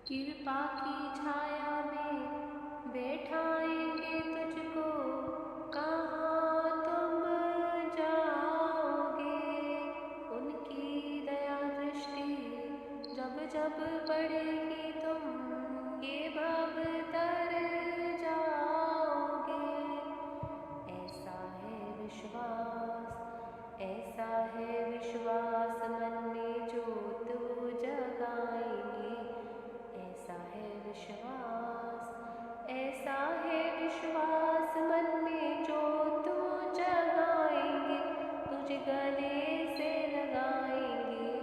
कृपा की छाया में बैठाएंगे तुझको, कहाँ तुम जाओगे। उनकी दया दृष्टि जब जब पड़ेगी, तुम ये भव तर जाओगे। ऐसा है विश्वास, ऐसा है विश्वास, मन में ज्योत वो जगाएंगे। ऐसा है विश्वास, ऐसा है विश्वास, मन में ज्योत वो जगाएंगे। तुझे गले से लगाएंगे,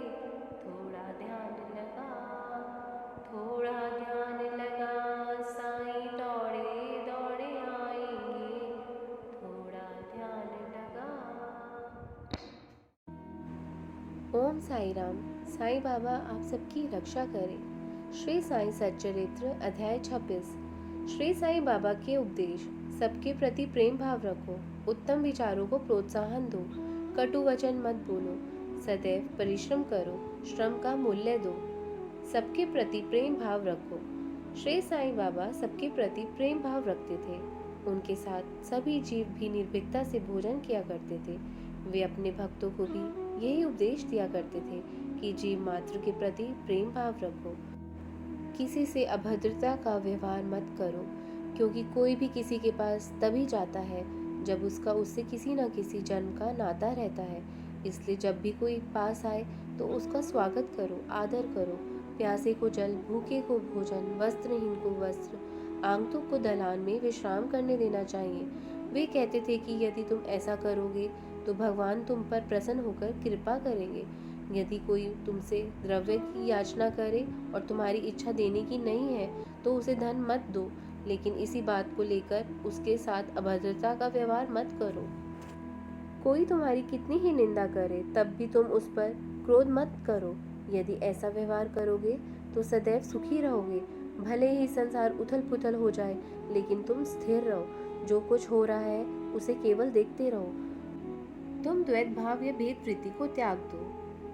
थोड़ा ध्यान लगा, थोड़ा ध्यान लगा। साईं दौड़े दौड़े आएंगे, थोड़ा ध्यान लगा। ओम साई राम। साईं बाबा आप सबकी रक्षा करें। श्री साईं सच्चरित्र अध्याय 26। श्री साईं बाबा के उपदेश। सबके प्रति प्रेम भाव रखो, उत्तम विचारों को प्रोत्साहन दो, कटु वचन मत बोलो, सदैव परिश्रम करो, श्रम का मूल्य दो, सबके प्रति प्रेम भाव रखो। श्री साईं बाबा सबके प्रति प्रेम भाव रखते थे। उनके साथ सभी जीव भी निर्भीकता से भोजन किया करते थे। वे अपने भक्तों को भी यही उपदेश दिया करते थे कि जीव मात्र के प्रति प्रेम भाव रखो। किसी से अभद्रता का व्यवहार मत करो, क्योंकि कोई भी किसी के पास तभी जाता है जब उसका उससे किसी न किसी जन्म का नाता रहता है। इसलिए जब भी कोई पास आए तो उसका स्वागत करो, आदर करो। प्यासे को जल, भूखे को भोजन, वस्त्रहीन को वस्त्र, आगंतुक को दलान में विश्राम करने देना चाहिए। वे कहते थे कि यदि तुम ऐसा करोगे तो भगवान तुम पर प्रसन्न होकर कृपा करेंगे। यदि कोई तुमसे द्रव्य की याचना करे और तुम्हारी इच्छा देने की नहीं है तो उसे धन मत दो, लेकिन इसी बात को लेकर उसके साथ अभद्रता का व्यवहार मत करो। कोई तुम्हारी कितनी ही निंदा करे तब भी तुम उस पर क्रोध मत करो। यदि ऐसा व्यवहार करोगे तो सदैव सुखी रहोगे। भले ही संसार उथल पुथल हो जाए, लेकिन तुम स्थिर रहो। जो कुछ हो रहा है उसे केवल देखते रहो। तुम द्वैत भाव या भेद वृत्ति को त्याग दो।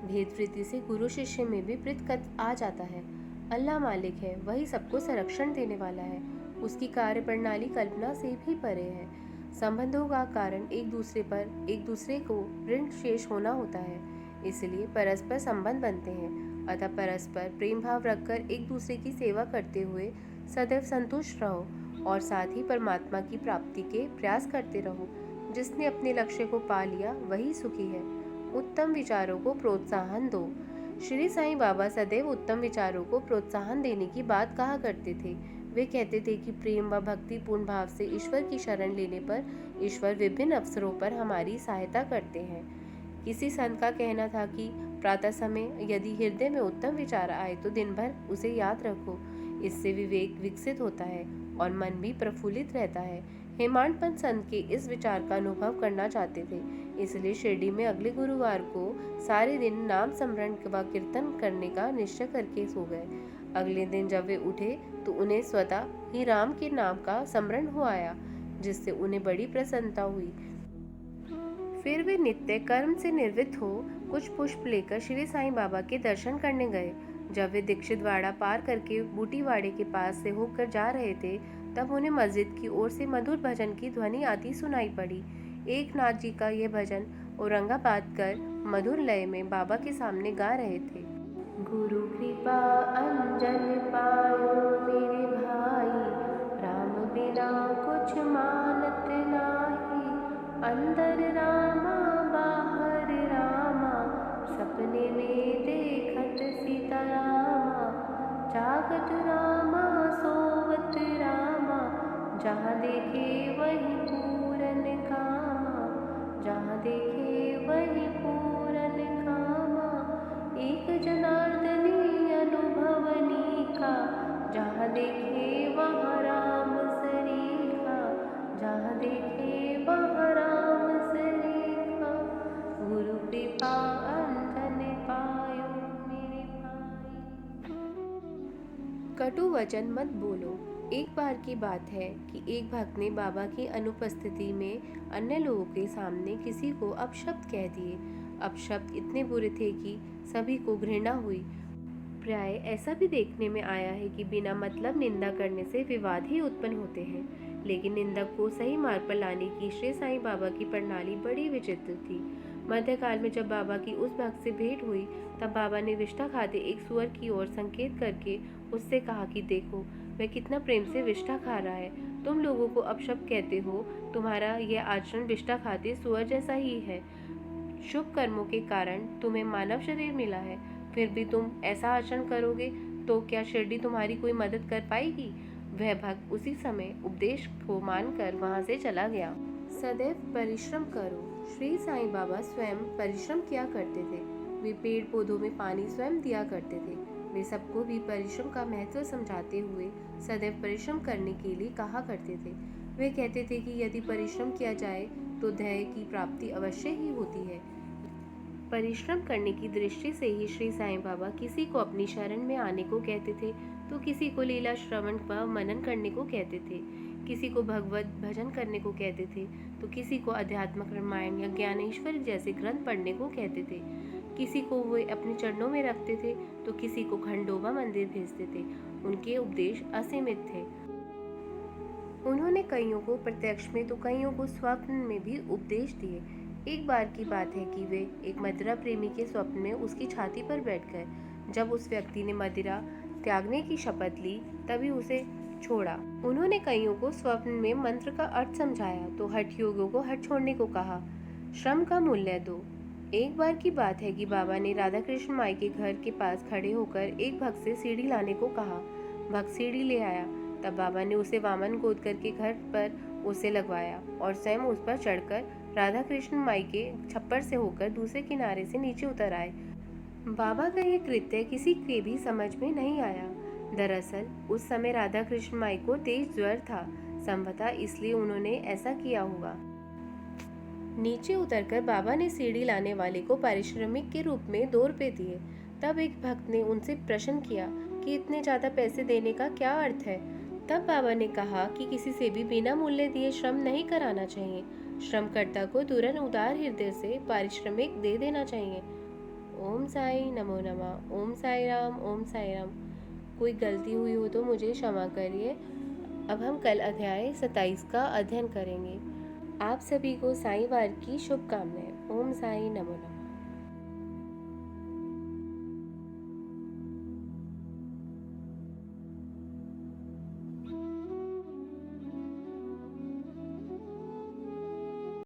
भेद वृत्ति से गुरु शिष्य में भी प्रीत आ जाता है। अल्लाह मालिक है, वही सबको संरक्षण देने वाला है। उसकी कार्य प्रणाली कल्पना से भी परे है। संबंधों का कारण एक दूसरे को ऋण शेष होना होता है, इसलिए परस्पर संबंध बनते हैं। अतः परस्पर प्रेम भाव रखकर एक दूसरे की सेवा करते हुए सदैव संतुष्ट रहो और साथ ही परमात्मा की प्राप्ति के प्रयास करते रहो। जिसने अपने लक्ष्य को पा लिया वही सुखी है। उत्तम विचारों को प्रोत्साहन दो। श्री साईं बाबा सदैव उत्तम विचारों को प्रोत्साहन देने की बात कहा करते थे। वे कहते थे कि प्रेम व भक्ति पूर्ण भाव से ईश्वर की शरण लेने पर ईश्वर विभिन्न अवसरों पर हमारी सहायता करते हैं। किसी संत का कहना था कि प्रातः समय यदि हृदय में उत्तम विचार आए तो दिन भर उसे याद रखो। इससे विवेक विकसित होता है और मन भी प्रफुल्लित रहता है। हेमांड पंत संत के इस विचार का अनुभव करना चाहते थे, इसलिए शिरडी में अगले गुरुवार को सारे दिन नाम स्मरण व कीर्तन करने का निश्चय करके सो गए। अगले दिन जब वे उठे तो उन्हें स्वतः ही राम के नाम का स्मरण हो आया, जिससे उन्हें बड़ी प्रसन्नता हुई। फिर वे नित्य कर्म से निवृत्त हो कुछ पुष्प लेकर श्री साईं बाबा के दर्शन करने गए। जब वे दीक्षितवाड़ा पार करके बूटीवाड़े के पास से होकर जा रहे थे, तब उन्हें मस्जिद की ओर से मधुर भजन की ध्वनि आती सुनाई पड़ी। एक नाथ जी का यह भजन औरंगाबाद कर मधुर लय में बाबा के सामने गा रहे थे। गुरु कृपा अंजन पायो मेरे भाई, राम बिना कुछ मानत नाही। अंदर रामा बाहर रामा, सपने में देखत सीता रामा। जागत रामा सोवत रामा, जहाँ देखे वही पूरन कामा। जहाँ देखे वही पूरन कामा, एक जनार्दनी अनुभवनी का। जहाँ देखे वहाँ राम सरीखा, जहाँ देखे वहाँ राम सरीखा। गुरु कृपा अंजन पायो मेरे भाई। कटु वचन मत बोलो। एक बार की बात है कि एक भक्त ने बाबा की अनुपस्थिति में अन्य लोगों के सामने किसी को अपशब्द कह दिए। अपशब्द इतने बुरे थे कि सभी को घृणा हुई। प्राय ऐसा भी देखने में आया है कि बिना मतलब निंदा करने से विवाद ही उत्पन्न होते हैं, लेकिन निंदक को सही मार्ग पर लाने की श्री साईं बाबा की प्रणाली बड़ी विचित्र थी। मध्यकाल में जब बाबा की उस भक्त से भेंट हुई, तब बाबा ने विष्ठा खाते एक सुअर की ओर संकेत करके उससे कहा कि देखो, वह कितना प्रेम से विष्ठा खा रहा है। तुम लोगों को अपशब्द कहते हो, तुम्हारा यह आचरण विष्ठा खाते सुअर जैसा ही है। शुभ कर्मों के कारण तुम्हें मानव शरीर मिला है, फिर भी तुम ऐसा आचरण करोगे तो क्या शिरडी तुम्हारी कोई मदद कर पाएगी? वह भक्त उसी समय उपदेश को मानकर वहां से चला गया। सदैव परिश्रम करो। श्री साईं बाबा स्वयं परिश्रम किया करते थे। वे पेड़ पौधों में पानी स्वयं दिया करते थे। वे सबको भी परिश्रम का महत्व समझाते हुए सदैव परिश्रम करने के लिए कहा करते थे। वे कहते थे कि यदि परिश्रम किया जाए तो ध्येय की प्राप्ति अवश्य ही होती है। परिश्रम करने की दृष्टि से ही श्री साईं बाबा किसी को अपनी शरण में आने को कहते थे, तो किसी को लीला श्रवण व मनन करने को कहते थे, किसी को भगवत भजन करने को कहते थे, तो किसी को अध्यात्मक रामायण या ज्ञानेश्वर जैसे ग्रंथ पढ़ने को कहते थे। किसी को वे अपने चरणों में रखते थे, तो किसी को खंडोबा मंदिर भेजते थे। उनके उपदेश असीमित थे। उन्होंने कईयों को प्रत्यक्ष में तो कईयों को स्वप्न में भी उपदेश दिए। एक बार की बात है कि वे एक मदिरा प्रेमी के स्वप्न में उसकी छाती पर बैठ गए। जब उस व्यक्ति ने मदिरा त्यागने की शपथ ली, तभी उसे छोड़ा। उन्होंने कईयों को स्वप्न में मंत्र का अर्थ समझाया, तो हठ योगियों को हठ छोड़ने को कहा। श्रम का मूल्य दो। एक बार की बात है कि बाबा ने राधा कृष्ण माई के घर के पास खड़े होकर एक भक्त से सीढ़ी लाने को कहा। भक्त सीढ़ी ले आया, तब बाबा ने उसे वामन गोद करके घर पर उसे लगवाया और स्वयं उस पर चढ़कर राधा कृष्ण माई के छप्पर से होकर दूसरे किनारे से नीचे उतर आए। बाबा का यह कृत्य किसी के भी समझ में नहीं आया। दरअसल उस समय राधा कृष्ण माई को तेज ज्वर था, संभवतः इसलिए उन्होंने ऐसा किया होगा। नीचे उतरकर बाबा ने सीढ़ी लाने वाले को पारिश्रमिक के रूप में 2 रुपए दिए। तब एक भक्त ने उनसे प्रश्न किया कि इतने ज्यादा पैसे देने का क्या अर्थ है। तब बाबा ने कहा कि किसी से भी बिना मूल्य दिए श्रम नहीं कराना चाहिए। श्रमकर्ता को तुरंत उदार हृदय से पारिश्रमिक दे देना चाहिए। ओम साई नमो नमः। ओम साई राम। ओम साई राम। कोई गलती हुई हो तो मुझे क्षमा करिए। अब हम कल अध्याय 27 का अध्ययन करेंगे। आप सभी को साईं वार की शुभकामनाएं। ओम साई नमो नमः।